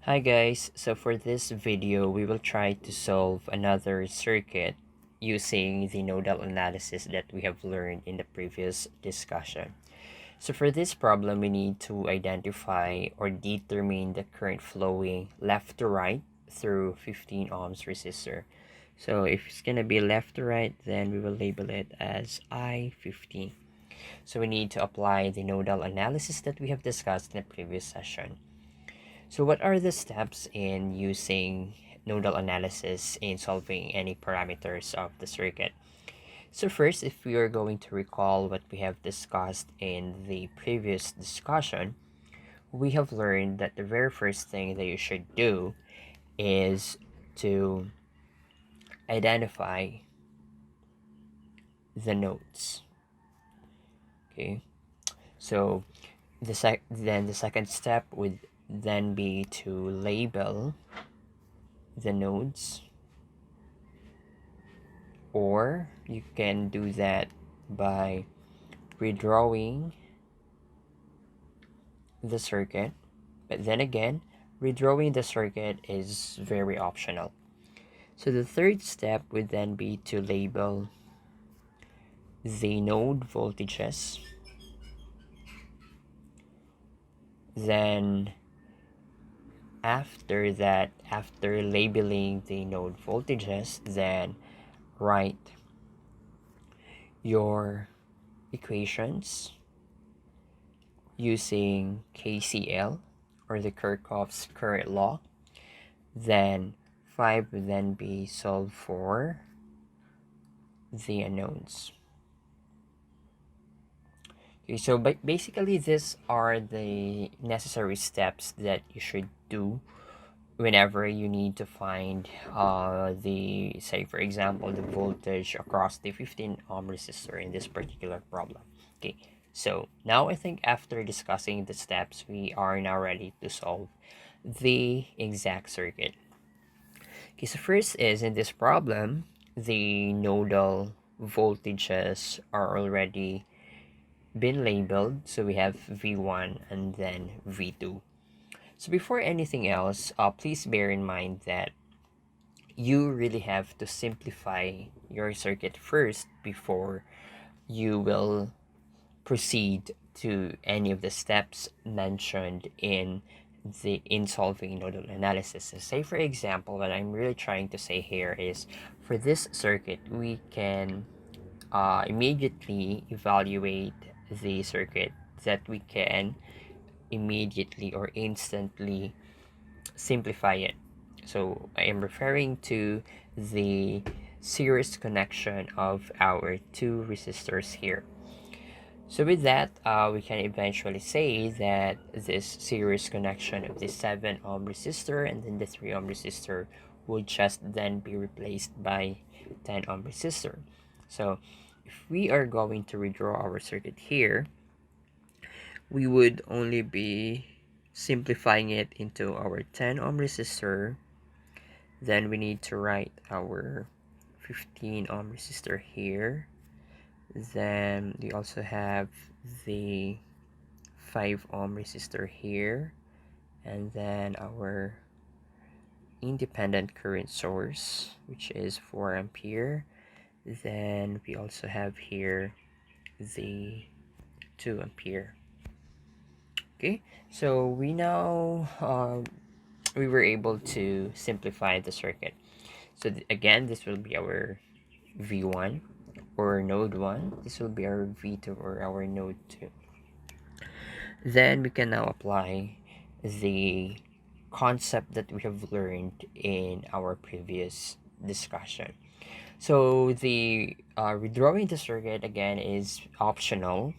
Hi guys, so for this video we will try to solve another circuit using the nodal analysis that we have learned in the previous discussion. So for this problem we need to identify or determine the current flowing left to right through 15 ohms resistor. So if it's going to be left to right, then we will label it as I15. So we need to apply the nodal analysis that we have discussed in the previous session. So what are the steps in using nodal analysis in solving any parameters of the circuit? So first, if we are going to recall what we have discussed in the previous discussion, we have learned that the very first thing that you should do is to identify the nodes. Okay, so the second step would then be to label the nodes, or you can do that by redrawing the circuit. But then again, redrawing the circuit is very optional. So the third step would then be to label the node voltages. Then after that, after labeling the node voltages, then write your equations using KCL, or the Kirchhoff's current law. Then 5 would then be solved for the unknowns. Okay, so basically these are the necessary steps that you should do whenever you need to find the, say for example, the voltage across the 15 ohm resistor in this particular problem. Okay, so now I think after discussing the steps, we are now ready to solve the exact circuit. Okay, so first is, in this problem, the nodal voltages are already been labeled. So we have V1 and then V2. So before anything else, please bear in mind that you really have to simplify your circuit first before you will proceed to any of the steps mentioned in solving nodal analysis. So say for example, what I'm really trying to say here is, for this circuit we can immediately evaluate the circuit, that we can immediately or instantly simplify it. So I am referring to the series connection of our two resistors here. So with that, we can eventually say that this series connection of the 7 ohm resistor and then the 3 ohm resistor would just then be replaced by 10 ohm resistor. So if we are going to redraw our circuit here, we would only be simplifying it into our 10 ohm resistor. Then we need to write our 15 ohm resistor here. Then we also have the 5 ohm resistor here, and then our independent current source, which is 4 ampere. Then we also have here the 2 ampere. Okay, so we now we were able to simplify the circuit. So again, this will be our V1 or node 1. This will be our V2 or our node 2. Then we can now apply the concept that we have learned in our previous discussion. So the redrawing the circuit again is optional,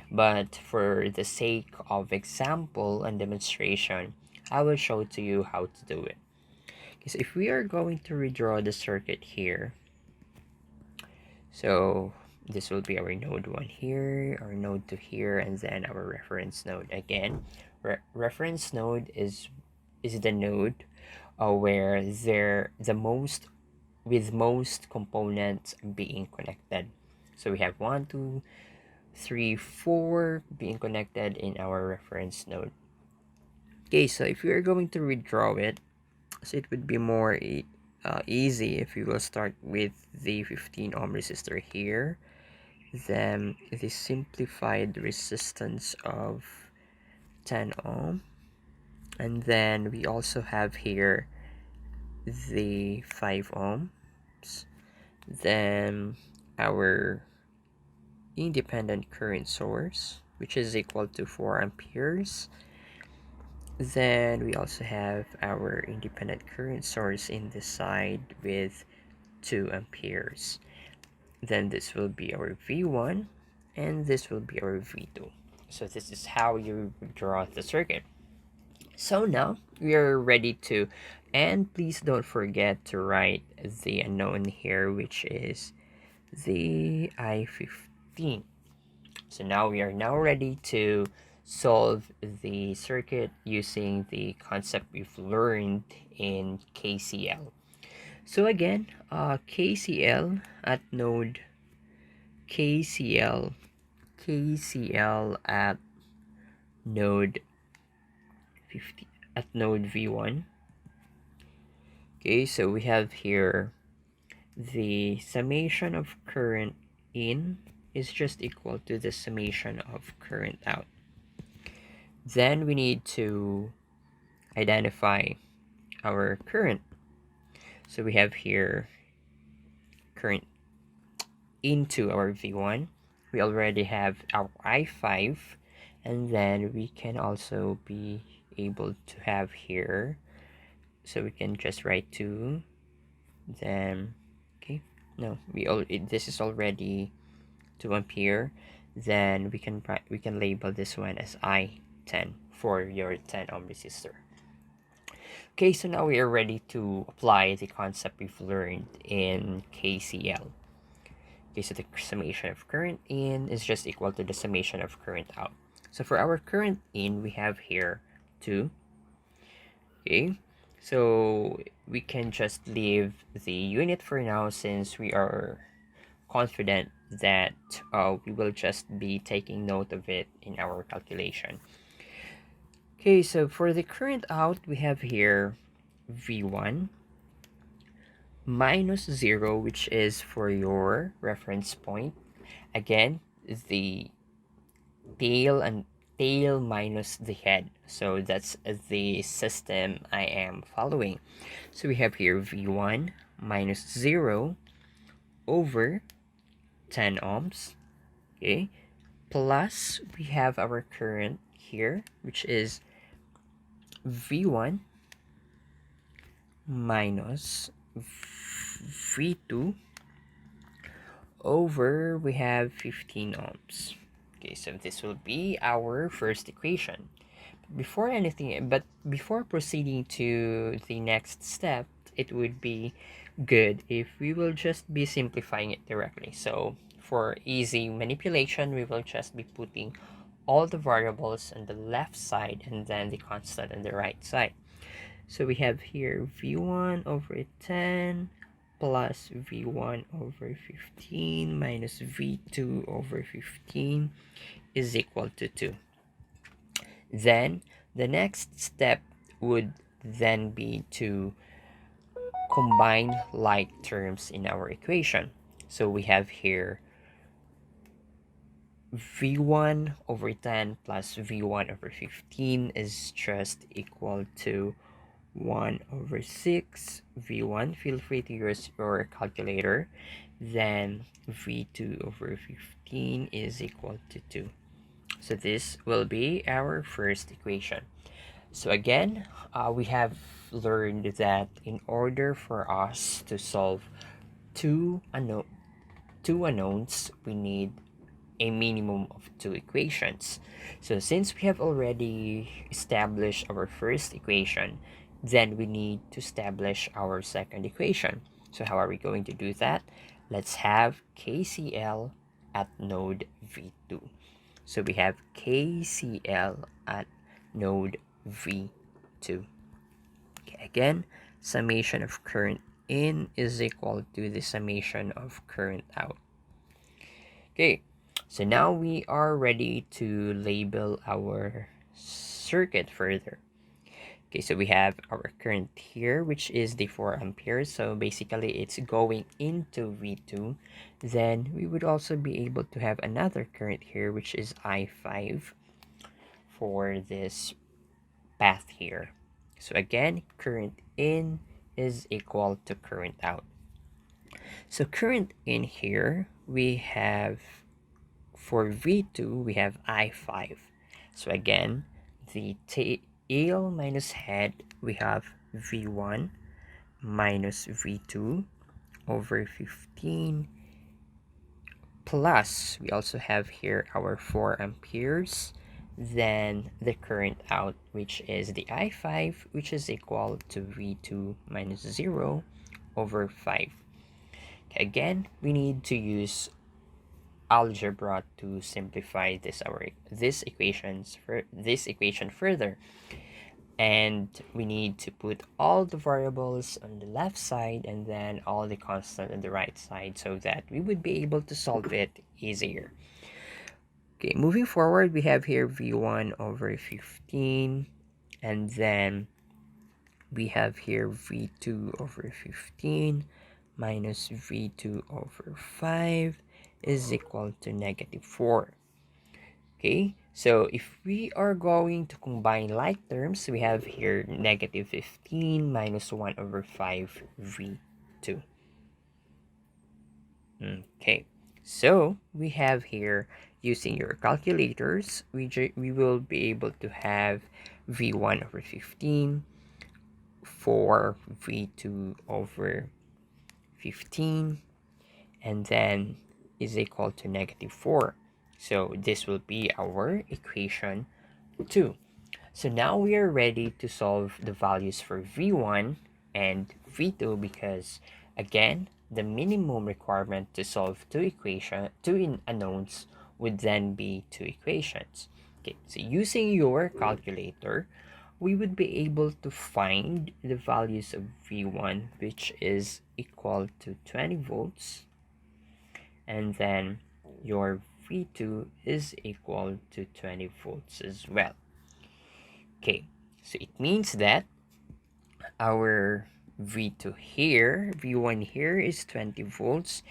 but for the sake of example and demonstration, I will show to you how to do it. Because if we are going to redraw the circuit here, so this will be our node 1 here, our node 2 here, and then our reference node again. Reference node is the node where the most with most components being connected. So we have 1, 2, 3, 4 being connected in our reference node. Okay, so if we are going to redraw it, so it would be more easy if we will start with the 15 ohm resistor here, then the simplified resistance of 10 ohm, and then we also have here the 5 ohms, then our independent current source, which is equal to 4 amperes. Then we also have our independent current source in this side with 2 amperes. Then this will be our V1 and this will be our V2. So this is how you draw the circuit. So now we are ready to, and please don't forget to write the unknown here, which is the I15. So now we are now ready to solve the circuit using the concept we've learned in KCL. So again, KCL at node KCL KCL at node 50 at node V1. Okay, so we have here the summation of current in is just equal to the summation of current out. Then we need to identify our current. So we have here current into our V1. We already have our I5, and then we can also be able to have here, so we can just write 2, then okay, no, this is already 2 ampere, then we can label this one as I10 for your 10 ohm resistor. Okay, so now we are ready to apply the concept we've learned in KCL. Okay, so the summation of current in is just equal to the summation of current out. So for our current in, we have here 2. Okay, so we can just leave the unit for now since we are confident that we will just be taking note of it in our calculation. Okay, so for the current out, we have here V1 minus 0, which is for your reference point. Again, the tail minus the head. So that's the system I am following. So we have here V1 minus 0 over 10 ohms. Okay, plus we have our current here, which is V1 minus V2 over, we have 15 ohms. Okay, so this will be our first equation. Before proceeding to the next step, it would be good if we will just be simplifying it directly. So for easy manipulation, we will just be putting all the variables on the left side and then the constant on the right side. So we have here V1 over 10 plus V1 over 15 minus V2 over 15 is equal to 2. Then the next step would then be to combine like terms in our equation. So we have here V1 over 10 plus V1 over 15 is just equal to 1 over 6 V1. Feel free to use your calculator. Then V2 over 15 is equal to 2. So this will be our first equation. So again, we have learned that in order for us to solve two unknowns, we need a minimum of 2 equations. So since we have already established our first equation, then we need to establish our second equation. So how are we going to do that? Let's have KCL at node V2. So we have KCL at node V2. Okay, again, summation of current in is equal to the summation of current out. Okay, so now we are ready to label our circuit further. Okay, so we have our current here, which is the 4 amperes. So basically it's going into V2. Then we would also be able to have another current here, which is I5 for this path here. So again, current in is equal to current out. So current in here, we have, for V2, we have I5. So again, the tail minus head, we have V1 minus V2 over 15, plus we also have here our 4 amperes, then the current out, which is the I5, which is equal to V2 minus 0 over 5. Okay, again, we need to use algebra to simplify this equation further, and we need to put all the variables on the left side and then all the constant on the right side so that we would be able to solve it easier. Okay, moving forward, we have here V1 over 15, and then we have here V2 over 15 minus V2 over 5 is equal to negative 4. Okay, so if we are going to combine like terms, we have here negative 15 minus 1 over 5 V2. Okay, so we have here, using your calculators, we will be able to have V1 over 15 for V2 over 15, and then is equal to negative 4. So this will be our equation 2. So now we are ready to solve the values for V1 and V2 because, again, the minimum requirement to solve two unknowns would then be two equations. Okay, so using your calculator, we would be able to find the values of V1, which is equal to 20 volts, and then your V2 is equal to 20 volts as well. Okay, so it means that our V2 here, V1 here is 20 volts,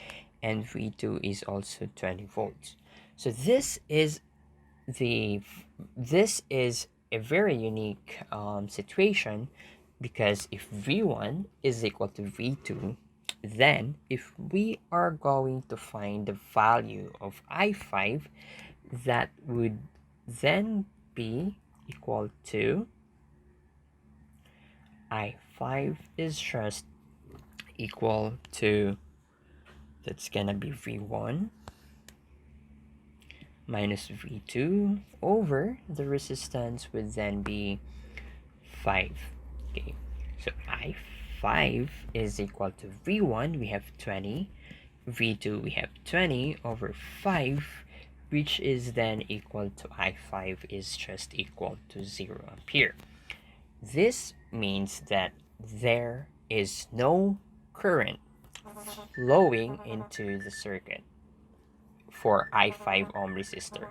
and V2 is also 20 volts. So this is a very unique situation, because if V1 is equal to V2, then if we are going to find the value of I5, that would then be equal to I5 is just equal to, that's gonna be V1 minus V2 over the resistance would then be 5. Okay, so I5 is equal to V1, we have 20, V2 we have 20 over 5, which is then equal to I5 is just equal to 0 ampere. This means that there is no current flowing into the circuit for I5 ohm resistor.